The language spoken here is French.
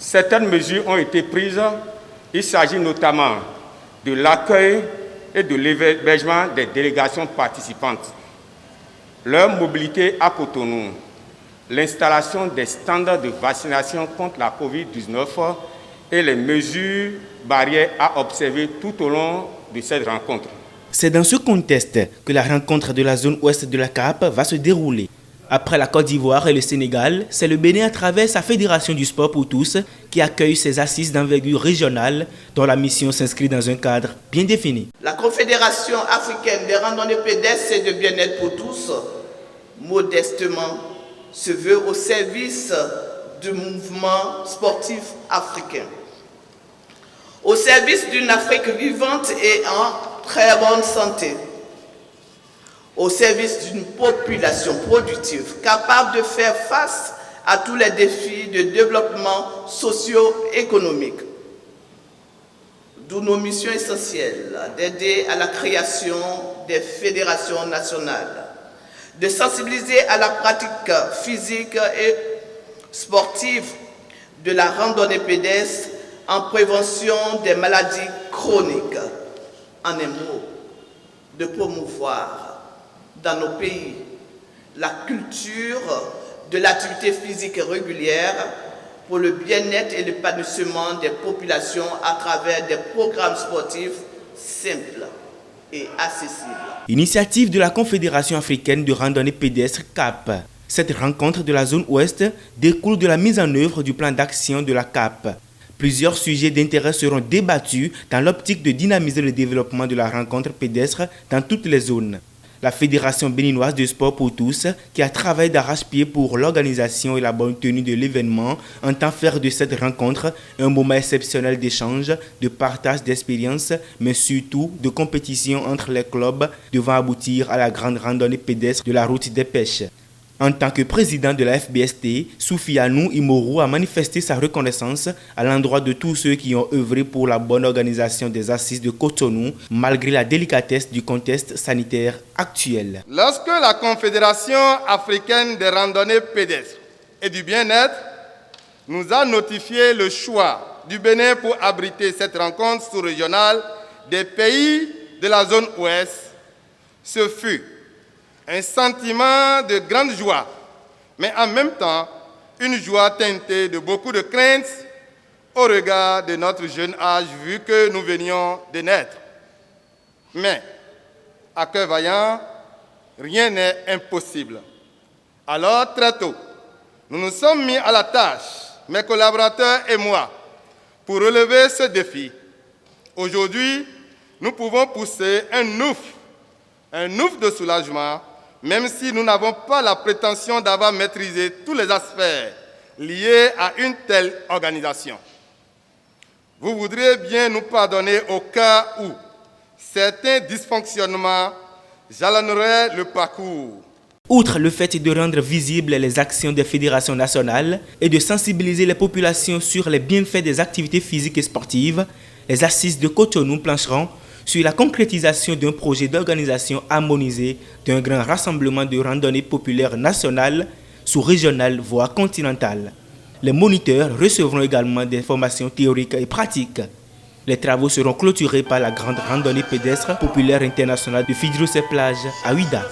Certaines mesures ont été prises. Il s'agit notamment de l'accueil et de l'hébergement des délégations participantes, leur mobilité à Cotonou, l'installation des standards de vaccination contre la COVID-19 et les mesures barrières à observer tout au long de cette rencontre. C'est dans ce contexte que la rencontre de la zone ouest de la CAP va se dérouler. Après la Côte d'Ivoire et le Sénégal, c'est le Bénin à travers sa Fédération du sport pour tous qui accueille ces assises d'envergure régionale dont la mission s'inscrit dans un cadre bien défini. La Confédération africaine des randonnées pédestres et de bien-être pour tous, modestement, se veut au service du mouvement sportif africain, au service d'une Afrique vivante et en très bonne santé, au service d'une population productive capable de faire face à tous les défis de développement socio-économique. D'où nos missions essentielles d'aider à la création des fédérations nationales, de sensibiliser à la pratique physique et sportive de la randonnée pédestre en prévention des maladies chroniques. En un mot, de promouvoir dans nos pays la culture de l'activité physique régulière pour le bien-être et l'épanouissement des populations à travers des programmes sportifs simples et accessibles. Initiative de la Confédération africaine de randonnée pédestre CAP. Cette rencontre de la zone ouest découle de la mise en œuvre du plan d'action de la CAP. Plusieurs sujets d'intérêt seront débattus dans l'optique de dynamiser le développement de la rencontre pédestre dans toutes les zones. La Fédération béninoise de sport pour tous, qui a travaillé d'arrache-pied pour l'organisation et la bonne tenue de l'événement, entend faire de cette rencontre un moment exceptionnel d'échange, de partage d'expériences, mais surtout de compétition entre les clubs devant aboutir à la grande randonnée pédestre de la route des pêches. En tant que président de la FBST, Soufianou Imourou a manifesté sa reconnaissance à l'endroit de tous ceux qui ont œuvré pour la bonne organisation des assises de Cotonou, malgré la délicatesse du contexte sanitaire actuel. Lorsque la Confédération africaine des randonnées pédestres et du bien-être nous a notifié le choix du Bénin pour abriter cette rencontre sous-régionale des pays de la zone ouest, ce fut un sentiment de grande joie, mais en même temps, une joie teintée de beaucoup de craintes au regard de notre jeune âge vu que nous venions de naître. Mais, à cœur vaillant, rien n'est impossible. Alors, très tôt, nous nous sommes mis à la tâche, mes collaborateurs et moi, pour relever ce défi. Aujourd'hui, nous pouvons pousser un ouf de soulagement, même si nous n'avons pas la prétention d'avoir maîtrisé tous les aspects liés à une telle organisation. Vous voudriez bien nous pardonner au cas où certains dysfonctionnements jalonneraient le parcours. Outre le fait de rendre visibles les actions des fédérations nationales et de sensibiliser les populations sur les bienfaits des activités physiques et sportives, les assises de Cotonou plancheront sur la concrétisation d'un projet d'organisation harmonisé d'un grand rassemblement de randonnées populaires nationales, sous-régionales, voire continentales. Les moniteurs recevront également des formations théoriques et pratiques. Les travaux seront clôturés par la grande randonnée pédestre populaire internationale de Fidros et Plage à Ouida.